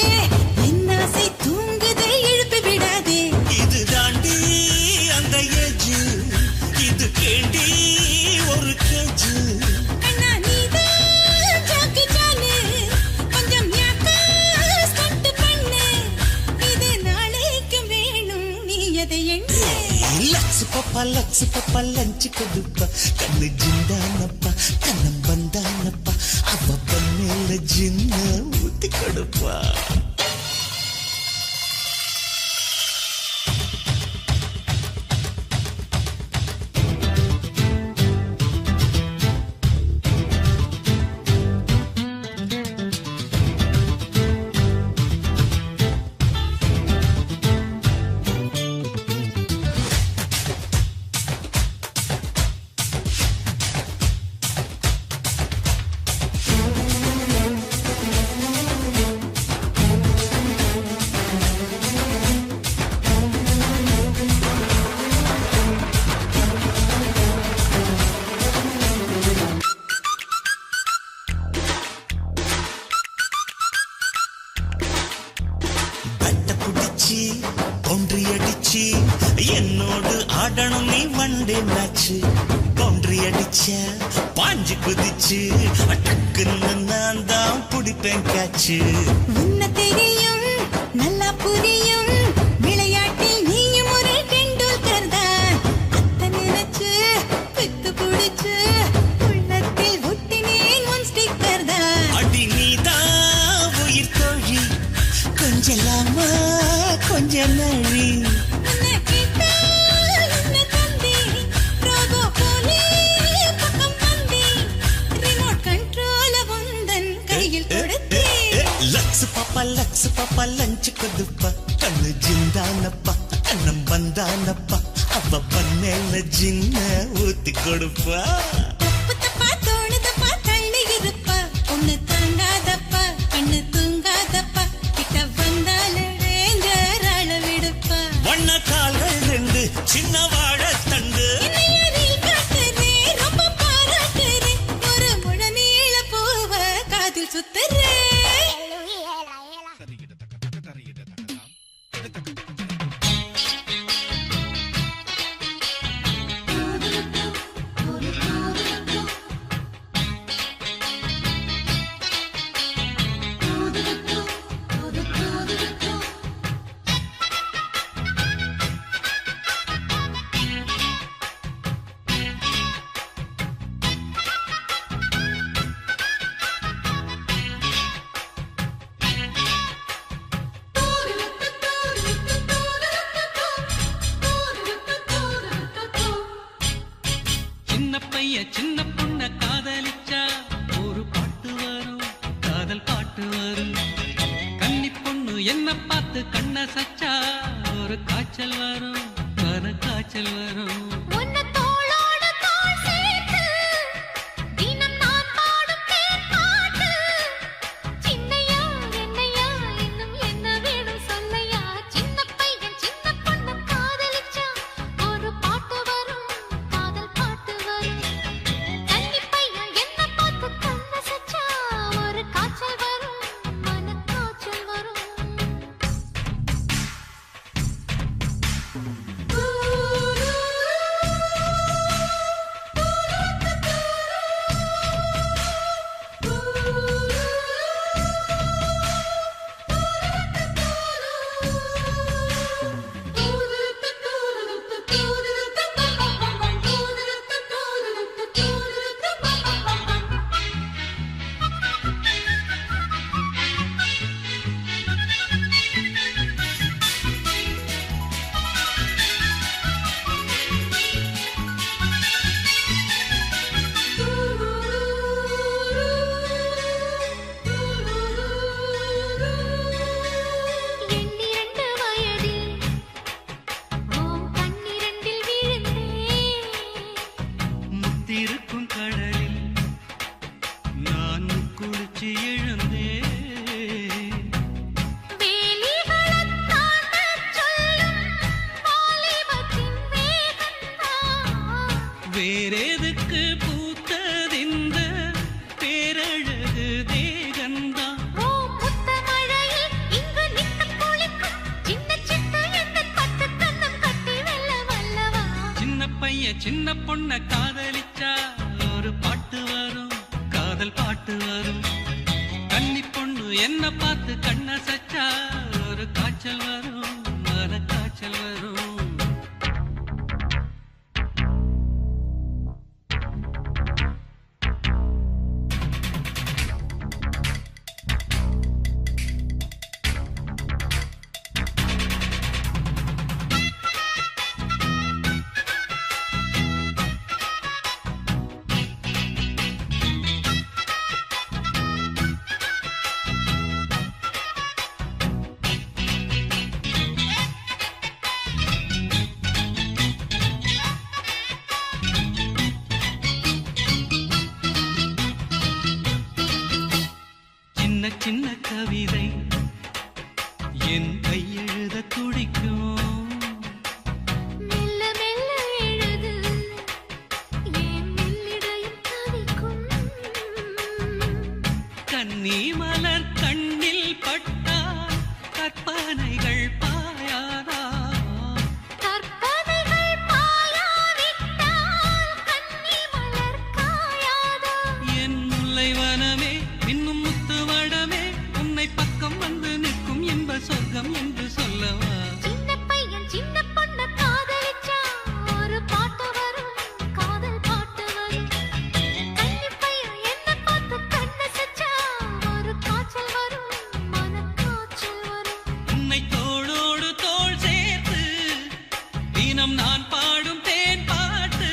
என்னாசை தூங்குதே எழுப்பி விடாதே இது தாண்டி அந்த ஏஜ் இது கேண்டி ஒரு கேஜ் அண்ணா நீதான் ஜாக்கி ஜானு கொஞ்சம் யாக்கா ஸ்டண்ட் பண்ணு இது நாளைக்கு வேணும் நீ எதை எண்ணு லக்ஸ் பாப்பா லஞ்ச் கொடுப்பா கண்ணு ஜிந்தானப்பா கண்ணம் வந்தானப்பா அவ பண்ணேல ஜின்ன ஊத்தி கொடுப்பா பவுண்டரி அடிச்சு என்னோடு ஆடணும் நீ வண்டே மேட்ச் பவுண்டரி அடிச்ச பாஞ்சு குதிச்சு டக்குன்னு நான் தான் பிடிப்பேன் கேட்சு உன்ன தெரியும் நல்லா புரியும் விளையாட்டில் நீயும் ஒரு டெண்டுல்கர் தான் அத்த நினைச்சு பித்து புடிச்சு உள்ளத்தில் ஒட்டினேன் உன் ஸ்டிக்கர் தான் அடி நீதான் உயிர் தோழி கொஞ்சலாமா கொஞ்ச நழி உன்னை கேட்டா உன்னை தந்தி ரோபோ போலே பக்கம் வந்தி ரிமோட் கண்ட்ரோல உந்தன் கையில் கொடுத்தேன் லக்ஸ் பாப்பா லஞ்ச் கொடுப்பா கண்ணு ஜிந்தானப்பா கண்ணம் வந்தானப்பா அவ பண்ணேல ஜின்ன ஊத்தி கொடுப்பா தப்பு தப்பா தோணுதப்பா தள்ளி இருப்பா உன்னை தாங்காதப்பா கண்ணு தூங்காதப்பா கிட்ட வந்தாலே டேஞ்சர் ஆள விடுப்பா வண்ண கால்கள் ரெண்டு சின்ன வாழத்தண்டு என்னையறி காட்டுறே ரொம்ப பாராட்டுறே ஒரு முழ நீள பூவ காதில் சுத்துறே காதல் பாட்டு வரும். கன்னி பொண்ணு என்ன பார்த்து கண்ண சச்சா ஒரு காய்ச்சல் வரும், மன காய்ச்சல் வரும். உன்னை தோளோடு தோள் சேர்த்து தினம் நான் பாடும் தேன் பாட்டு. சின்னையா என்னையா இன்னும் என்ன வேணும் சொல்லையா? சின்ன பையன் சின்ன பொண்ணு காதலிச்சா ஒரு பாட்டு வரும், காதல் பாட்டு வரும். கன்னி பையன் என்ன பார்த்து கண்ண சச்சா ஒரு காய்ச்சல் வரும், மன காய்ச்சல் வரும். எண்ணிரண்டு வயதில் ஓம் கண்ணிரண்டில் விழுந்தேன். முத்திருக்கும் கடலில் நான் குளிச்சு எழுந்தேன். வேலிகளைத் தாண்டச் சொல்லும் வாலிபத்தின் வேகந்தான். வேறெதுக்கு பூத்ததிந்த பேரழகு தேகந்தான். ஓ முத்தமழையில் இங்கு நித்தம் குளிக்கும் சின்ன சிட்டு எந்தன் பத்து கண்ணம் கட்டி வெல்ல வல்லவா? சின்ன பையன் சின்ன பொண்ண காதலிச்சா ஒரு பாட்டு வரும், காதல் பாட்டு வரும். கன்னி பொண்ணு என்ன பார்த்து கண்ண சச்சா ஒரு காய்ச்சல் வரும், மன காய்ச்சல் வரும். சின்ன சின்ன கவிதை என் கையெழுத துடிக்கும். மெல்ல மெல்ல எழுது என் மெல்லிடையும் தவிக்கும். கன்னி மலர் கண்ணில் பட்டால் கற்பனைகள் பாயாதா? கற்பனைகள் பாயாவிட்டால் கன்னி மலர் காயாதா? என் முல்லைவனமே இன்னும் முத்துவடமே உன்னை பக்கம் வந்து நிற்கும் என்ப சொர்க்கம் என்று சொல்லவா? சின்ன பையன் சின்ன பொண்ணு காதலிச்சா ஒரு பாட்டு வரும், காதல் பாட்டு வரும். கன்னி பையன் என்ன பார்த்து கண்ண சச்சா ஒரு காய்ச்சல் வரும், மன காய்ச்சல் வரும். உன்னை தோளோடு தோள் சேர்த்து தினம் நான் பாடும் தேன் பாட்டு.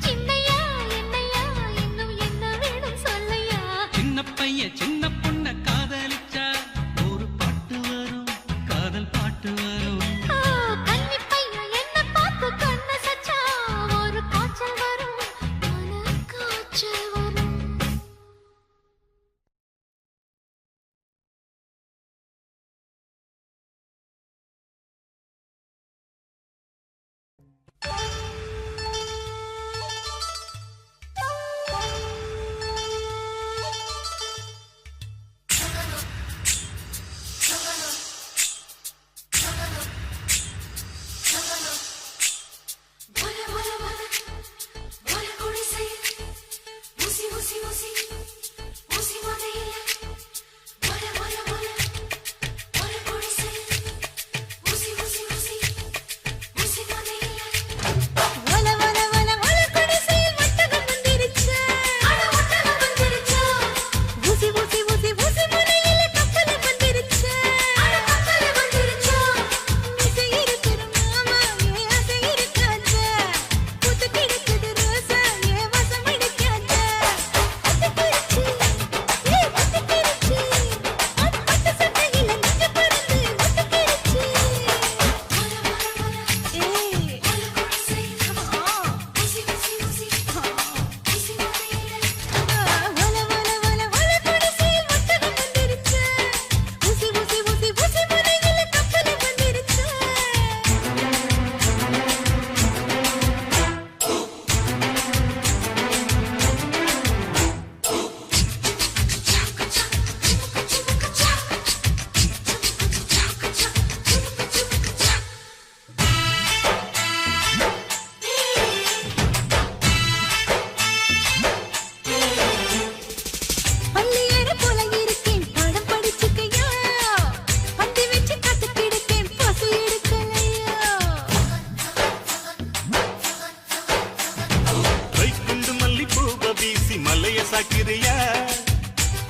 சின்னையா என்னையா இன்னும் என்ன வேணும் சொல்லையா? சின்ன பையன் சின்ன பொண்ண காதலிச்சா ஒரு பாட்டு வரும், காதல் பாட்டு வரும். ஓ கன்னி பையன் என்ன பார்த்து கண்ண சச்சா ஒரு காய்ச்சல் வரும், மன காய்ச்சல் வரும்.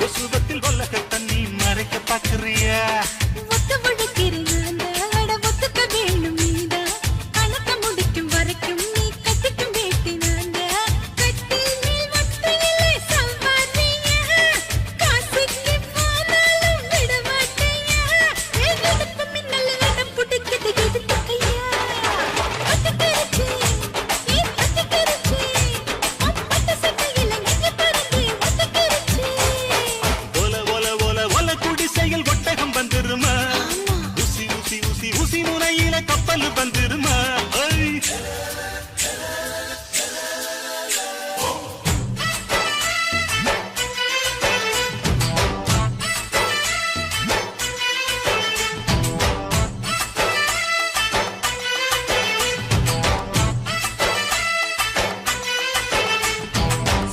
கொசுவத்தில் உலக தண்ணி மறைக்க பாக்குறியா ஒத்து முழுக்கிறேன் அட ஒத்துக்க வேணும் நீதான் கணக்க முடிக்கும் வரைக்கும் நீ கட்டிக்கும் வேட்டி நான்தா கட்டி மேல் ஒட்டு இல்லை சம்பாதியா காசுக்கு போனாலும் விட மாட்டேயா என் நடுப்பு மின்னல் நடம் புடிக்குது எதுக்கையா ஒத்துக்கிருச்சு ஒத்துக்கிருச்சு ஒப்பட்ட சட்டையில நெஞ்சு பறந்து ஒத்துக்கிருச்சு ஒல ஒல ஒல ஒல குடிசையில் ஒட்டகம் வந்துருமா ஊசி ஊசி ஊசி ஊசி முனையில கப்பல் வந்துருமா ஐ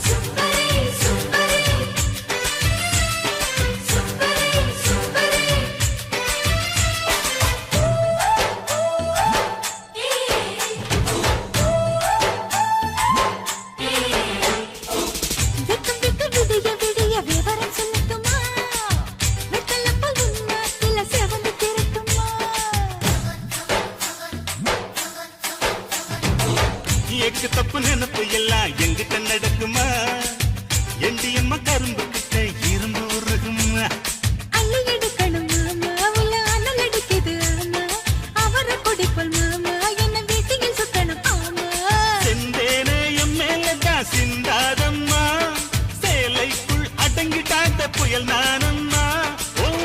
சுப்பரே சுப்பரே சுப்பரே சுப்பரே வெக்கம் விட்டு விடிய விடிய விவரம் சொல்லட்டுமா வெத்தலப்பல் உன்னாத்தில செவந்து திறக்குமா எக்கு தப்பு நினைப்பு எல்லாம் எங்கிட்ட நடக்குமா எண்டியம்மா கரும்பு கிட்ட இரும்பு உருகுமா அள்ளி எடுக்கணும் மாமா உள்ள அனல் அடிக்குது ஆமா அவரை குடிப்பல் மாமா என்ன வீட்டில் சுத்தணும் ஆமா செந்தேனே என் மேலதான் சிந்தாதம்மா சேலைக்குள் அடங்கிட்டாந்த புயல் நானம்மா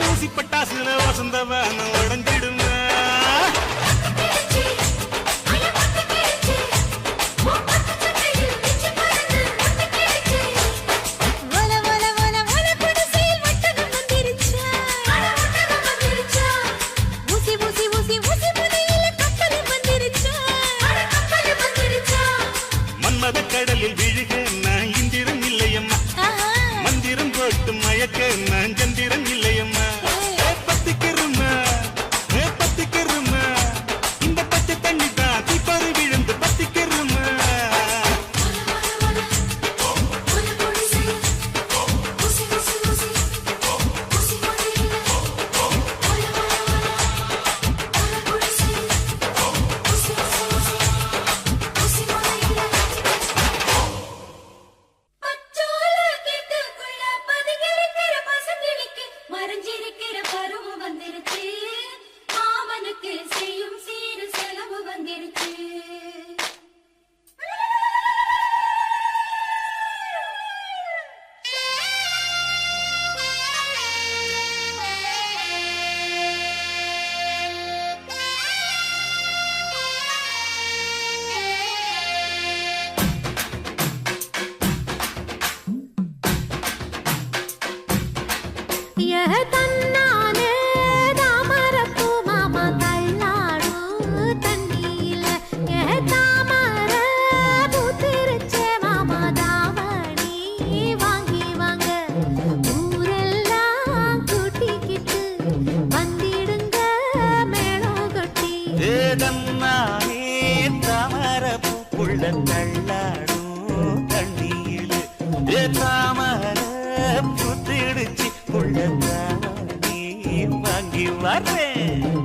ஊசி பட்டாசுல வசந்தவான உடஞ்சிடுமா ஒத்துக்கிருச்சு அய ஒத்துக்கிருச்சு ஒப்பத்த சட்டையில் நெஞ்சு பறந்து ஒத்துக்கிருச்சு ஒல ஒல ஒல ஒல குடிசையில் ஒட்டகம் வந்துருச்சா அட ஒட்டகம் வந்துருச்சா ஊசி ஊசி ஊசி ஊசி முனையில கப்பல் வந்துருச்சா அட கப்பல் வந்துருச்சா மன்மத கடலில் விழுக நான் இந்திரன் இல்லையம்மா ஆஹா மந்திரம் போட்டு மயக்க நான் சந்திரன் இல்லையம்மா பத்திக்கிறமா பத்திக்கிறமா இந்த பச்சை தண்ணி தான் தீப்பாறு விழுந்து பத்திக்கிறமா ஒல குடிசை ஊசி ஊசி ஊசி ஊசி முனையில ஒல ஒல ஒல குடிசை ஊசி ஊசி ஊசி ஊசி முனையில பச்சோல கேட்டுக்குள்ள பதுங்கிருக்கிற பசங்களுக்கு மறைஞ்சிருக்கிற பருவம் வந்துருச்சு மாமனுக்கு செய்யும் சீரு செலவு வந்துருச்சு தன்னானே தாமரப்பூ மாமா தள்ளாடும் தண்ணியில தாமர பூத்திருச்சே மாமா தாவணி வாங்கி வாங்க ஊரெல்லாம் கூட்டிக்கிட்டு வந்திடுங்க மேளம் கொட்டி ஏதன்னானே தாமர பூக்குள்ள தள்ளாடும் தண்ணியில் தாமர புத்திடுச்சு உள்ளதானே வாங்கி வரேன்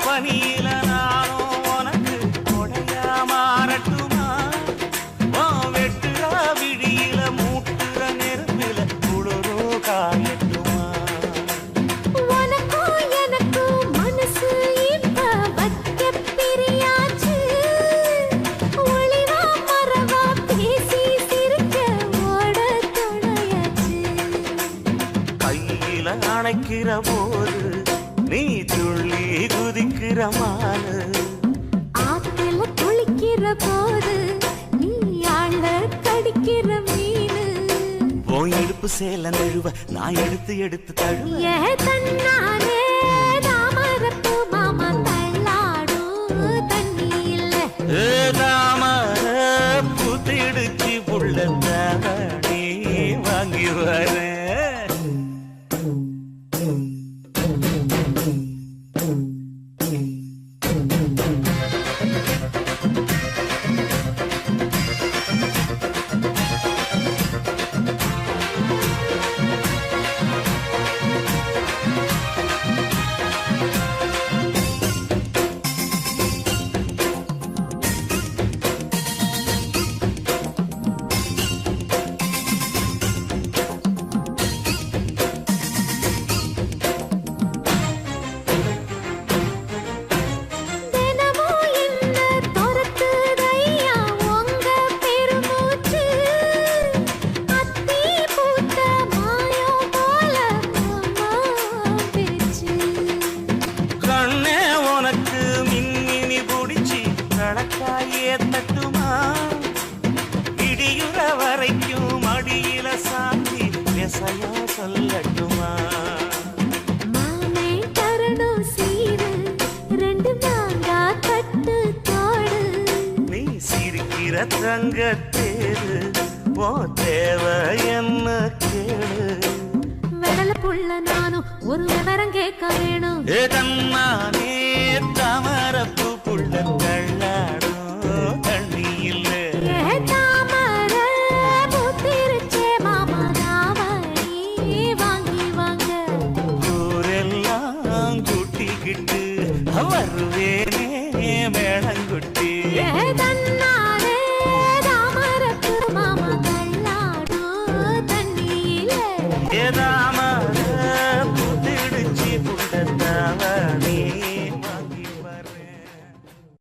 பனியில நானும் உனக்கு கொடையா மாறட்டுமா வெட்டுற விழியில மூட்டுற நெருப்பில குளிரோ காயட்டுமா உனக்கும் எனக்கும் மனசு இப்ப வைக்க பிரியாச்சு ஒளிவா மரவா பேசி சிரிக்க ஓட துணையாச்சு கையில அணைக்கிற போது நீ துள்ளி குதிக்கிற மானு ஆத்த குளிக்கிற போது நீ ஆள கடிக்கிற மீனு உன் எடுப்பு சேல நழுவ நான் எடுத்து எடுத்து தழுவ ஏ தன்னாலே தாமரப்பு மாமா தள்ளாடும் தண்ணி இல்ல தாமர பூத்திடுச்சு புள்ள தானே வாங்கி வரேன் தட்டுமா இடியுற வரைக்கும் அடியில சாந்தி விசையா சொல்லட்டுமா மாமே தரணும் சீரு ரெண்டு மாங்கா தட்டு தோடு நீ சிரிக்கிற தங்கத்தேரு ஓ தேவை என்ன கேளு வெடல புள்ள நானும் ஒரு விவரம் கேட்க வேணும் ஏதம்மானே தாமரப்பு புள்ள தள்ளாடும் தண்ணி இல்லை தாமர பூத்திருச்சே மாமா தாவணி வாங்கி வாங்க ஊரெல்லாம் கூட்டிக்கிட்டு வருவேனே மேளங்குட்டி தன்ன